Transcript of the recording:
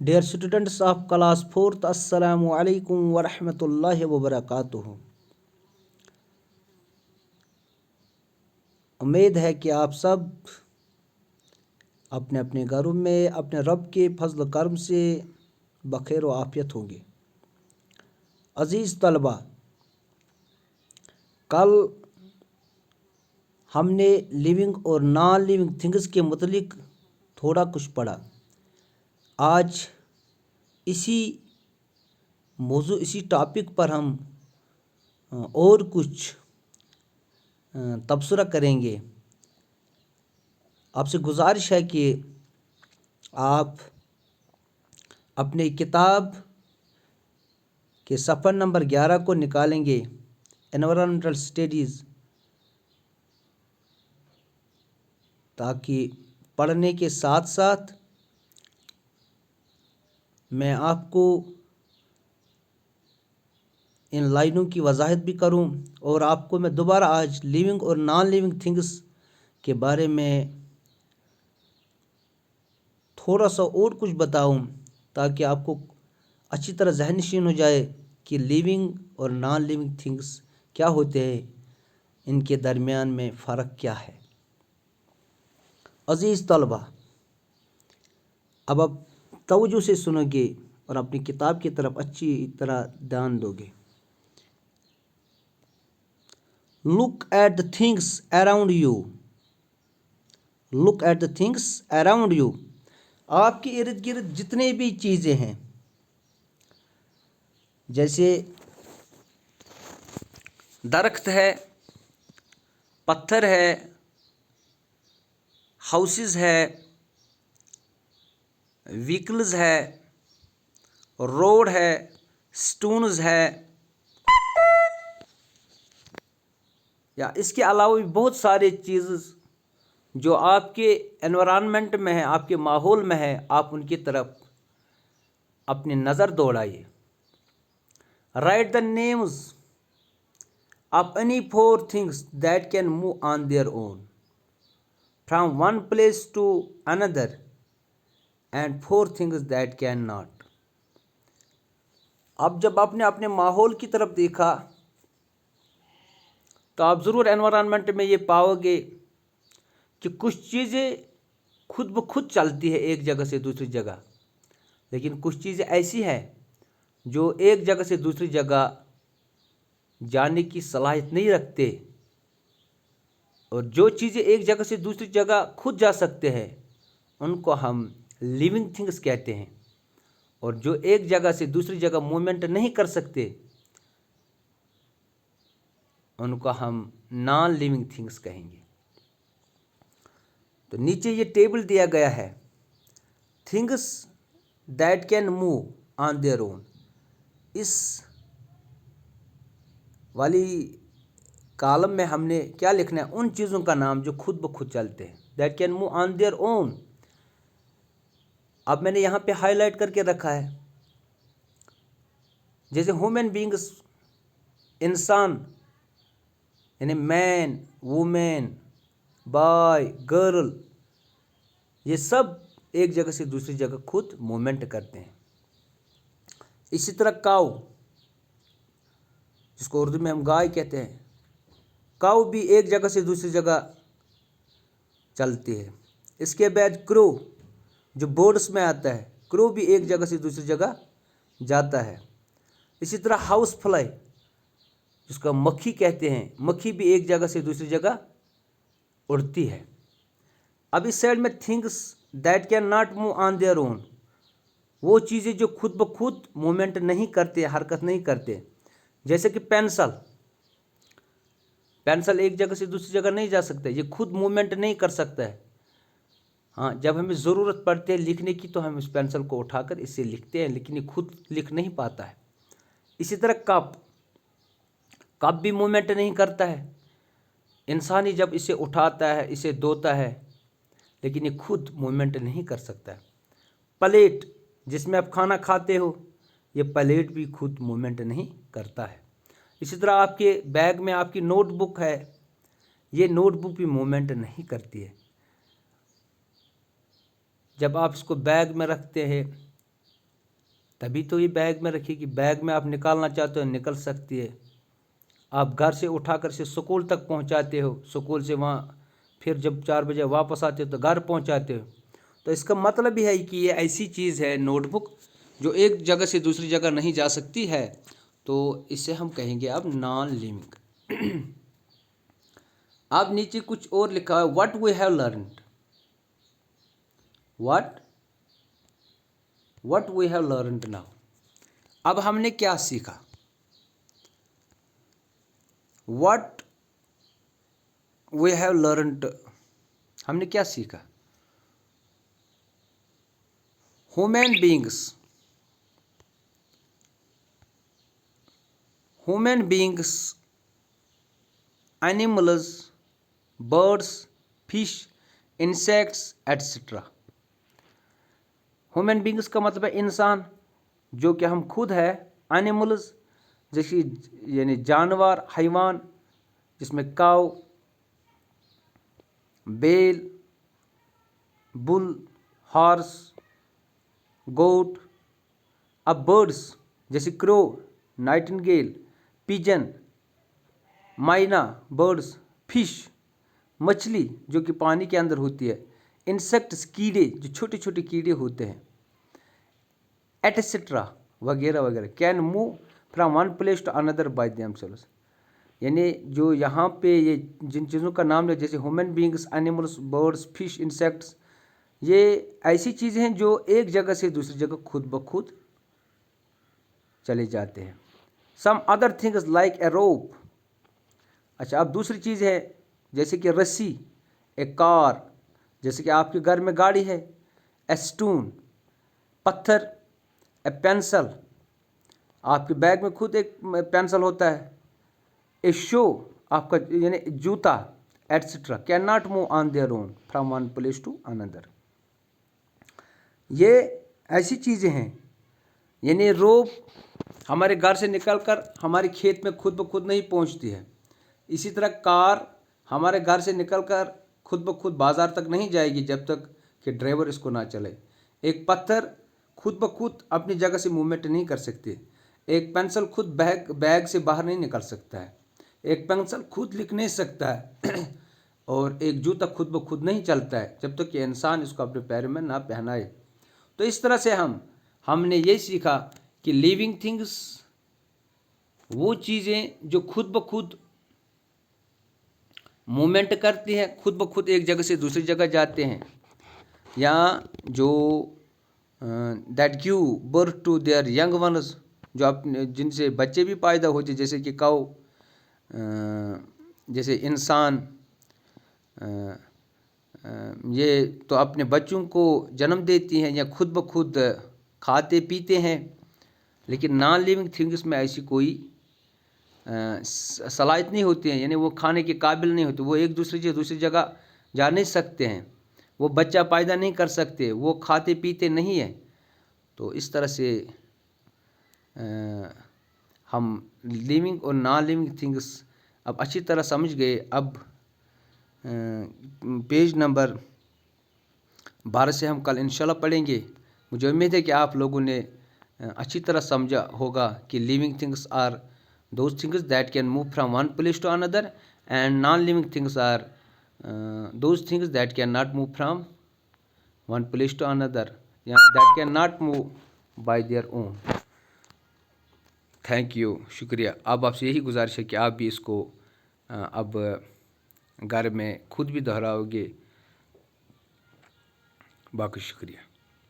Dear students of class 4th, Assalamu alaikum wa rahmatullahi wa barakatuh. उम्मीद है कि आप सब अपने अपने घरों में अपने रब के फजल करम से बखैर व आफियत होंगे। अज़ीज़ तलबा, कल हमने लिविंग और नॉन लिविंग थिंग्स के मुतलिक थोड़ा कुछ पढ़ा। आज इसी टॉपिक पर हम और कुछ तबसरा करेंगे। आपसे गुजारिश है कि आप अपने किताब के सफ़ा नंबर 11 को निकालेंगे, एनवायरमेंटल स्टडीज़, ताकि पढ़ने के साथ साथ मैं आपको इन लाइनों की वजाहत भी करूं और आपको मैं दोबारा आज लिविंग और नॉन लिविंग थिंग्स के बारे में थोड़ा सा और कुछ बताऊं, ताकि आपको अच्छी तरह ज़हन नशीन हो जाए कि लिविंग और नॉन लिविंग थिंग्स क्या होते हैं, इनके दरमियान में फ़र्क क्या है। अज़ीज़ तलबा, अब आप तवज्जो से सुनोगे और अपनी किताब की तरफ अच्छी तरह ध्यान दोगे। Look at the things around you. Look at the things around you. आपके इर्द गिर्द जितने भी चीज़ें हैं, जैसे दरख्त है, पत्थर है, हाउसेस है, व्हीकल्स है, रोड है, स्टोन्स है, या इसके अलावा भी बहुत सारे चीज़ जो आपके एनवायरनमेंट में है, आपके माहौल में है, आप उनकी तरफ अपनी नज़र दौड़ाइए। Write the names of any 4 things that can move on their own from one place to another and 4 things that can not. अब जब आपने अपने माहौल की तरफ देखा तो आप ज़रूर एनवायरनमेंट में ये पाओगे कि कुछ चीज़ें खुद ब खुद चलती है एक जगह से दूसरी जगह, लेकिन कुछ चीज़ें ऐसी हैं जो एक जगह से दूसरी जगह जाने की सलाहियत नहीं रखते, और जो चीज़ें एक जगह से दूसरी जगह खुद जा सकते हैं उनको हम लिविंग थिंग्स कहते हैं, और जो एक जगह से दूसरी जगह मूवमेंट नहीं कर सकते उनको हम नॉन लिविंग थिंग्स कहेंगे। तो नीचे ये टेबल दिया गया है, things that can move on their own. इस वाली कॉलम में हमने क्या लिखना है, उन चीज़ों का नाम जो खुद ब खुद चलते हैं, that can move on their own. अब मैंने यहाँ पे हाईलाइट करके रखा है, जैसे ह्यूमन बींग्स, इंसान, यानी मैन, वुमेन, बॉय, गर्ल, ये सब एक जगह से दूसरी जगह खुद मूवमेंट करते हैं। इसी तरह काऊ, जिसको उर्दू में हम गाय कहते हैं, काऊ भी एक जगह से दूसरी जगह चलती है। इसके बाद क्रो, जो बर्ड्स में आता है, क्रो भी एक जगह से दूसरी जगह जाता है। इसी तरह हाउस फ्लाई, जिसको मक्खी कहते हैं, मक्खी भी एक जगह से दूसरी जगह उड़ती है। अब इस साइड में things that can not move on their own, वो चीज़ें जो खुद ब खुद मूवमेंट नहीं करते, हरकत नहीं करते, जैसे कि पेंसिल एक जगह से दूसरी जगह नहीं जा सकता, ये खुद मूवमेंट नहीं कर सकता है। हाँ, जब हमें ज़रूरत पड़ती है लिखने की तो हम इस पेंसिल को उठाकर इससे लिखते हैं, लेकिन ये खुद लिख नहीं पाता है। इसी तरह कप भी मूवमेंट नहीं करता है, इंसान ही जब इसे उठाता है, इसे धोता है, लेकिन ये खुद मूवमेंट नहीं कर सकता है। प्लेट, जिसमें आप खाना खाते हो, ये प्लेट भी खुद मूवमेंट नहीं करता है। इसी तरह आपके बैग में आपकी नोटबुक है, ये नोटबुक भी मूवमेंट नहीं करती है। जब आप इसको बैग में रखते हैं तभी तो ये बैग में रखेगी। बैग में आप निकालना चाहते हो निकल सकती है। आप घर से उठाकर से स्कूल तक पहुंचाते हो, स्कूल से वहाँ फिर जब 4 बजे वापस आते हो तो घर पहुंचाते हो। तो इसका मतलब भी है कि ये ऐसी चीज़ है नोटबुक जो एक जगह से दूसरी जगह नहीं जा सकती है, तो इसे हम कहेंगे अब नॉन लिविंग। अब नीचे कुछ और लिखा है, what we have learned, what we have learned now. अब हमने क्या सीखा, व्हाट वी हैव लर्नड, हमने क्या सीखा। Human beings, animals, birds, fish, insects etcetera. Human beings का मतलब है इंसान, जो कि हम खुद है। एनिमल्स जैसे यानी जानवर, हैवान, जिसमें काऊ, बेल, बुल, हॉर्स, गोट। अब बर्ड्स जैसे क्रो, नाइटिंगेल, पिजन, माइना बर्ड्स, फिश मछली जो कि पानी के अंदर होती है, इंसेक्ट्स कीड़े जो छोटे छोटे कीड़े होते हैं, एटसेट्रा वगैरह वगैरह, can move from one place to another by themselves. यानी जो यहाँ पे ये जिन चीज़ों का नाम है जैसे human beings, animals, birds, fish, insects, ये ऐसी चीज़ें हैं जो एक जगह से दूसरी जगह खुद ब खुद चले जाते हैं। Some other things like a rope. अच्छा, अब दूसरी चीज़ है जैसे कि रस्सी, ए कार, जैसे कि आपके घर में गाड़ी है, ए स्टोन पत्थर, ए पेंसिल, आपके बैग में खुद एक पेंसिल होता है, ए शू आपका यानी जूता, etcetera, can not move on their own from one place to another. ये ऐसी चीज़ें हैं, यानी रोप हमारे घर से निकलकर हमारे खेत में खुद ब खुद नहीं पहुंचती है। इसी तरह कार हमारे घर से निकलकर खुद ब खुद बाज़ार तक नहीं जाएगी जब तक कि ड्राइवर इसको ना चले। एक पत्थर खुद ब खुद अपनी जगह से मूवमेंट नहीं कर सकती। एक पेंसिल खुद बैग से बाहर नहीं निकल सकता है। एक पेंसिल खुद लिख नहीं सकता है और एक जूता खुद ब खुद नहीं चलता है जब तक कि इंसान इसको अपने पैर में ना पहनाए। तो इस तरह से हमने ये सीखा कि लिविंग थिंग्स वो चीज़ें जो खुद ब खुद मूवमेंट करती हैं, खुद ब खुद एक जगह से दूसरी जगह जाते हैं, या जो that give birth to their young ones, जो अपने जिनसे बच्चे भी पैदा होते, जैसे कि काऊ, जैसे इंसान, ये तो अपने बच्चों को जन्म देती हैं या खुद ब खुद खाते पीते हैं। लेकिन नॉन लिविंग थिंग्स में ऐसी कोई सलाहियत नहीं होती है, यानी वो खाने के काबिल नहीं होते, वो एक दूसरे से दूसरी जगह जा नहीं सकते हैं, वो बच्चा पैदा नहीं कर सकते, वो खाते पीते नहीं हैं। तो इस तरह से हम लिविंग और नॉन लिविंग थिंग्स अब अच्छी तरह समझ गए। अब पेज नंबर 12 से हम कल इंशाल्लाह पढ़ेंगे। मुझे उम्मीद है कि आप लोगों ने अच्छी तरह समझा होगा कि living things are those things that can move from one place to another, and non-living things are those things that cannot move from one place to another, yeah, that cannot move by their own. Thank you, शुक्रिया। अब आपसे यही गुजारिश है कि आप भी इसको अब घर में खुद भी दोहराओगे। बाकी शुक्रिया।